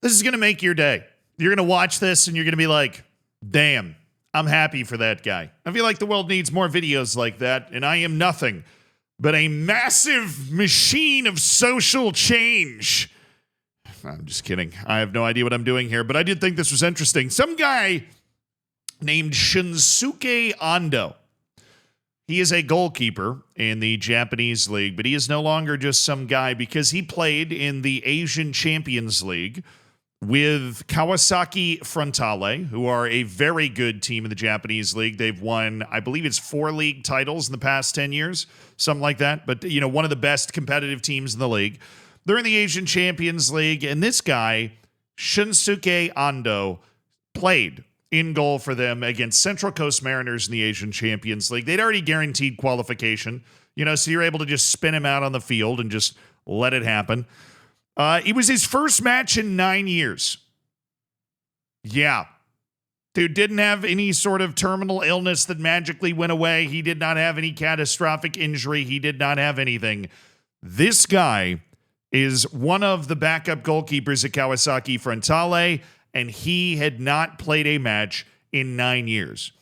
This is going to make your day. You're going to watch this and you're going to be like, damn, I'm happy for that guy. I feel like the world needs more videos like that, and I am nothing but a massive machine of social change. I'm just kidding. I have no idea what I'm doing here, but I did think this was interesting. Some guy named Shinsuke Ando. He is a goalkeeper in the Japanese league, but he is no longer just some guy because he played in the Asian Champions League with Kawasaki Frontale, who are a very good team in the Japanese league. They've won, I believe it's 4 league titles in the past 10 years, something like that. But, you know, one of the best competitive teams in the league. They're in the Asian Champions League, and this guy, Shinsuke Ando, played in goal for them against Central Coast Mariners in the Asian Champions League. They'd already guaranteed qualification, you know, so you're able to just spin him out on the field and just let it happen. It was his first match in 9 years. Yeah. Dude didn't have any sort of terminal illness that magically went away. He did not have any catastrophic injury. He did not have anything. This guy is one of the backup goalkeepers at Kawasaki Frontale, and he had not played a match in 9 years.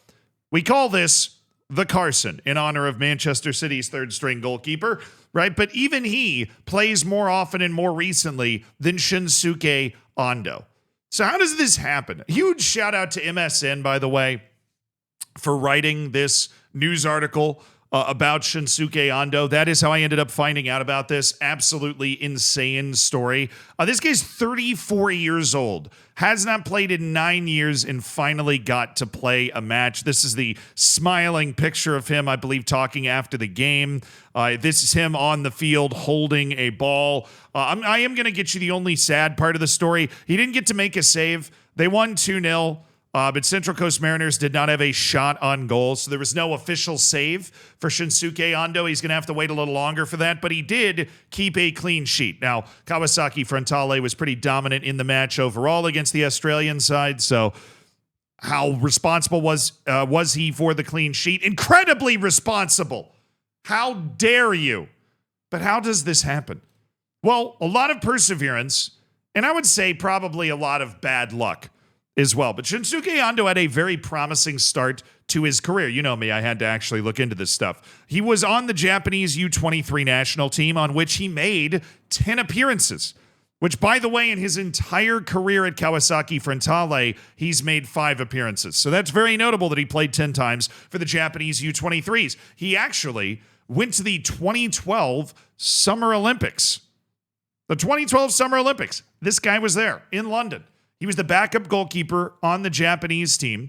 We call this the Carson in honor of Manchester City's third-string goalkeeper, right? But even he plays more often and more recently than Shinsuke Ando. So how does this happen? Huge shout out to MSN, by the way, for writing this news article about Shinsuke Ando. That is how I ended up finding out about this. Absolutely insane story. This guy's 34 years old, has not played in 9 years, and finally got to play a match. This is the smiling picture of him, I believe, talking after the game. This is him on the field holding a ball. I am going to get you the only sad part of the story. He didn't get to make a save. They won 2-0. But Central Coast Mariners did not have a shot on goal, so there was no official save for Shinsuke Ando. He's going to have to wait a little longer for that, but he did keep a clean sheet. Now, Kawasaki Frontale was pretty dominant in the match overall against the Australian side, so how responsible was he for the clean sheet? Incredibly responsible. How dare you? But how does this happen? Well, a lot of perseverance, and I would say probably a lot of bad luck as well. But Shinsuke Ando had a very promising start to his career. You know me, I had to actually look into this stuff. He was on the Japanese U23 national team, on which he made 10 appearances, which, by the way, in his entire career at Kawasaki Frontale, he's made 5 appearances. So that's very notable that he played 10 times for the Japanese U23s. He actually went to the 2012 Summer Olympics. The 2012 Summer Olympics. This guy was there in London. He was the backup goalkeeper on the Japanese team.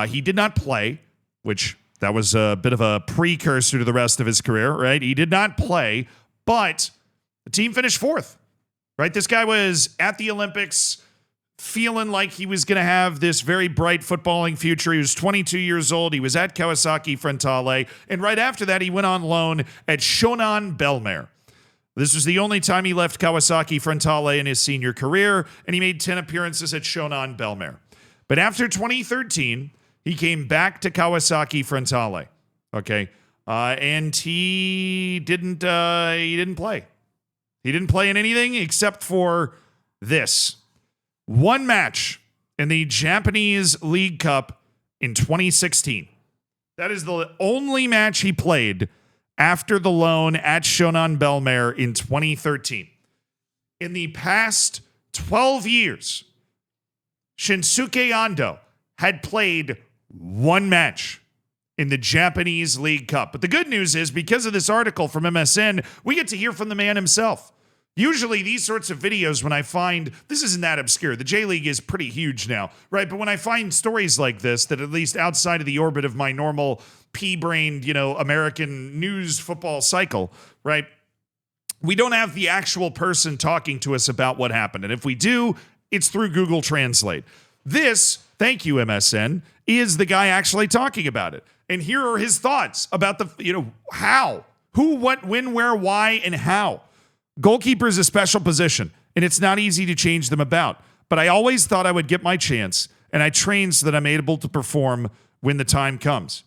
He did not play, which that was a bit of a precursor to the rest of his career, right? He did not play, but the team finished 4th, right? This guy was at the Olympics feeling like he was going to have this very bright footballing future. He was 22 years old. He was at Kawasaki Frontale. And right after that, he went on loan at Shonan Bellmare. This was the only time he left Kawasaki Frontale in his senior career, and he made 10 appearances at Shonan Bellmare. But after 2013, he came back to Kawasaki Frontale, okay? And he didn't play. He didn't play in anything except for this. One match in the Japanese League Cup in 2016. That is the only match he played after the loan at Shonan Bellmare in 2013. In the past 12 years, Shinsuke Ando had played 1 match in the Japanese League Cup. But the good news is, because of this article from MSN, we get to hear from the man himself. Usually these sorts of videos, when I find, this isn't that obscure. The J-League is pretty huge now, right? But when I find stories like this, that at least outside of the orbit of my normal pea-brained, American news football cycle, right? We don't have the actual person talking to us about what happened. And if we do, it's through Google Translate. This, thank you, MSN, is the guy actually talking about it. And here are his thoughts about the, how, who, what, when, where, why, and how. Goalkeeper is a special position, and it's not easy to change them about. But I always thought I would get my chance, and I trained so that I'm able to perform when the time comes.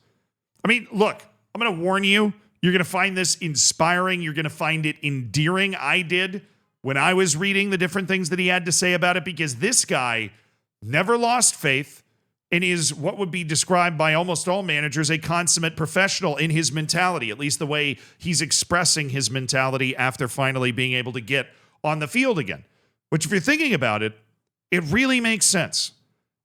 I mean, look, I'm going to warn you. You're going to find this inspiring. You're going to find it endearing. I did. when I was reading the different things that he had to say about it, because this guy never lost faith and is what would be described by almost all managers a consummate professional in his mentality, at least the way he's expressing his mentality after finally being able to get on the field again. Which, if you're thinking about it, it really makes sense.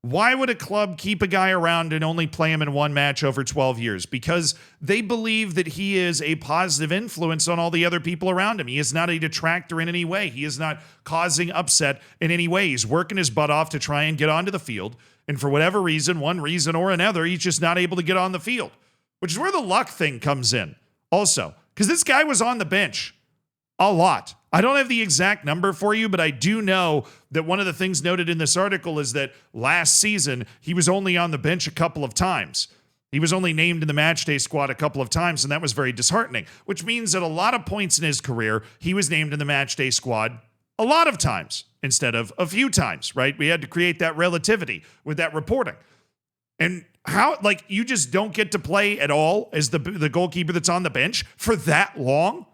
Why would a club keep a guy around and only play him in one match over 12 years? Because they believe that he is a positive influence on all the other people around him. He is not a detractor in any way. He is not causing upset in any way. He's working his butt off to try and get onto the field. And for whatever reason, one reason or another, he's just not able to get on the field, which is where the luck thing comes in also. Because this guy was on the bench a lot. I don't have the exact number for you, but I do know that one of the things noted in this article is that last season, he was only on the bench a couple of times. He was only named in the match day squad a couple of times, and that was very disheartening, which means that a lot of points in his career, he was named in the match day squad a lot of times instead of a few times, right? We had to create that relativity with that reporting. And how, like, you just don't get to play at all as the goalkeeper that's on the bench for that long?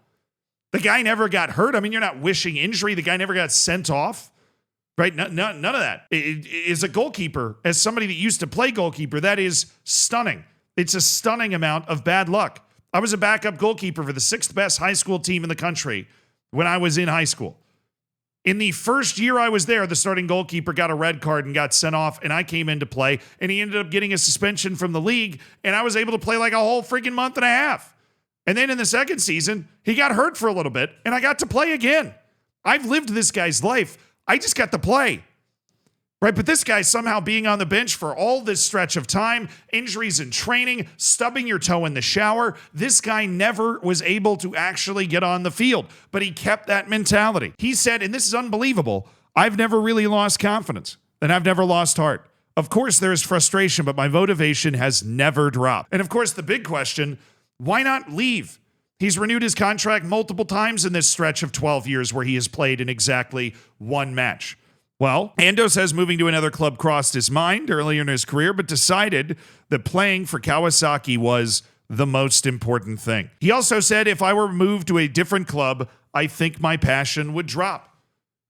The guy never got hurt. I mean, you're not wishing injury. The guy never got sent off, right? None of that. As a goalkeeper, as somebody that used to play goalkeeper, that is stunning. It's a stunning amount of bad luck. I was a backup goalkeeper for the 6th best high school team in the country when I was in high school. In the first year I was there, the starting goalkeeper got a red card and got sent off, and I came into play, and he ended up getting a suspension from the league, and I was able to play like a whole freaking month and a half. And then in the second season, he got hurt for a little bit, and I got to play again. I've lived this guy's life. I just got to play. Right? But this guy somehow being on the bench for all this stretch of time, injuries in training, stubbing your toe in the shower, this guy never was able to actually get on the field. But he kept that mentality. He said, and this is unbelievable, I've never really lost confidence, and I've never lost heart. Of course, there is frustration, but my motivation has never dropped. And of course, the big question, why not leave? He's renewed his contract multiple times in this stretch of 12 years where he has played in exactly one match. Well, Ando says moving to another club crossed his mind earlier in his career, but decided that playing for Kawasaki was the most important thing. He also said, if I were moved to a different club, I think my passion would drop.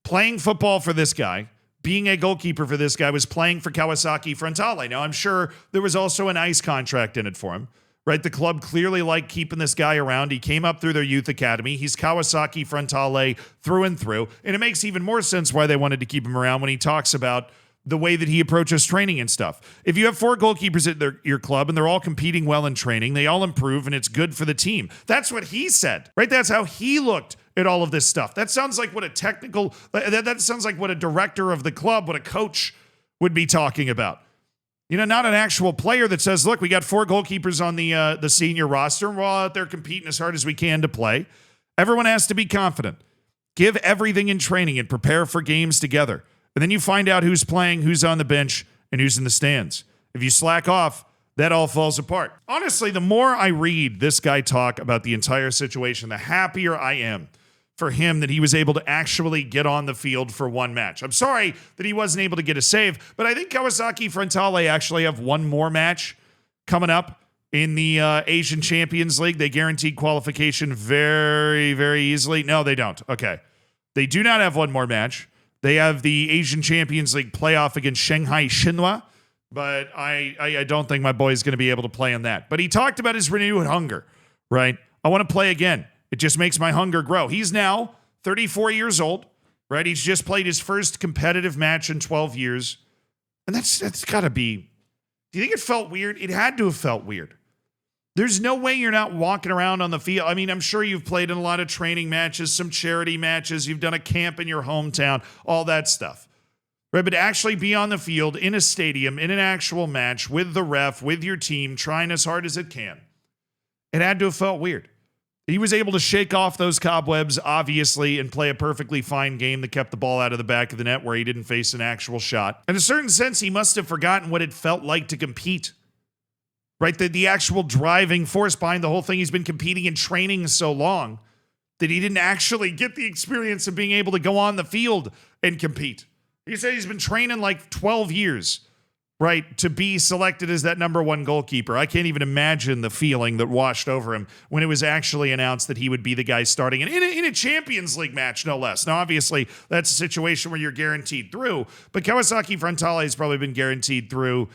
Playing football for this guy, being a goalkeeper for this guy, was playing for Kawasaki Frontale. Now, I'm sure there was also an ice contract in it for him. Right, the club clearly liked keeping this guy around. He came up through their youth academy. He's Kawasaki Frontale through and through. And it makes even more sense why they wanted to keep him around when he talks about the way that he approaches training and stuff. If you have 4 goalkeepers at your club and they're all competing well in training, they all improve and it's good for the team. That's what he said, right? That's how he looked at all of this stuff. That sounds like what that sounds like what a director of the club, what a coach would be talking about. You know, not an actual player that says, look, we got 4 goalkeepers on the senior roster, and we're all out there competing as hard as we can to play. Everyone has to be confident. Give everything in training and prepare for games together. And then you find out who's playing, who's on the bench, and who's in the stands. If you slack off, that all falls apart. Honestly, the more I read this guy talk about the entire situation, the happier I am for him that he was able to actually get on the field for one match. I'm sorry that he wasn't able to get a save, but I think Kawasaki Frontale actually have one more match coming up in the Asian Champions League. They guaranteed qualification very, very easily. No, they don't. Okay. They do not have one more match. They have the Asian Champions League playoff against Shanghai Shenhua, but I don't think my boy is going to be able to play in that. But he talked about his renewed hunger, right? I want to play again. It just makes my hunger grow. He's now 34 years old, right? He's just played his first competitive match in 12 years. And that's got to be... Do you think it felt weird? It had to have felt weird. There's no way you're not walking around on the field. I mean, I'm sure you've played in a lot of training matches, some charity matches. You've done a camp in your hometown, all that stuff. Right? But to actually be on the field in a stadium, in an actual match, with the ref, with your team, trying as hard as it can, it had to have felt weird. He was able to shake off those cobwebs, obviously, and play a perfectly fine game that kept the ball out of the back of the net where he didn't face an actual shot. In a certain sense, he must have forgotten what it felt like to compete. Right? The actual driving force behind the whole thing. He's been competing and training so long that he didn't actually get the experience of being able to go on the field and compete. He said he's been training like 12 years right, to be selected as that number one goalkeeper. I can't even imagine the feeling that washed over him when it was actually announced that he would be the guy starting in a Champions League match, no less. Now, obviously, that's a situation where you're guaranteed through, but Kawasaki Frontale has probably been guaranteed through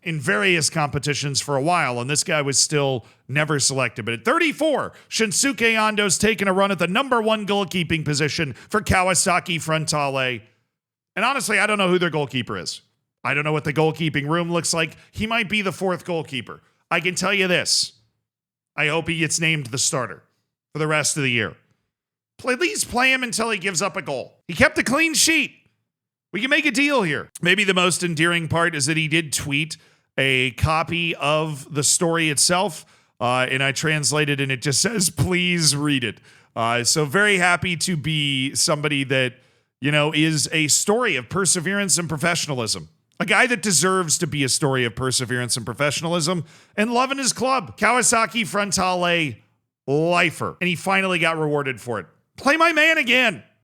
in various competitions for a while, and this guy was still never selected. But at 34, Shinsuke Ando's taking a run at the number one goalkeeping position for Kawasaki Frontale. And honestly, I don't know who their goalkeeper is. I don't know what the goalkeeping room looks like. He might be the fourth goalkeeper. I can tell you this. I hope he gets named the starter for the rest of the year. At least play him until he gives up a goal. He kept a clean sheet. We can make a deal here. Maybe the most endearing part is that he did tweet a copy of the story itself, and I translated, and it just says, please read it. So very happy to be somebody that, is a story of perseverance and professionalism. A guy that deserves to be a story of perseverance and professionalism and loving his club. Kawasaki Frontale lifer. And he finally got rewarded for it. Play my man again.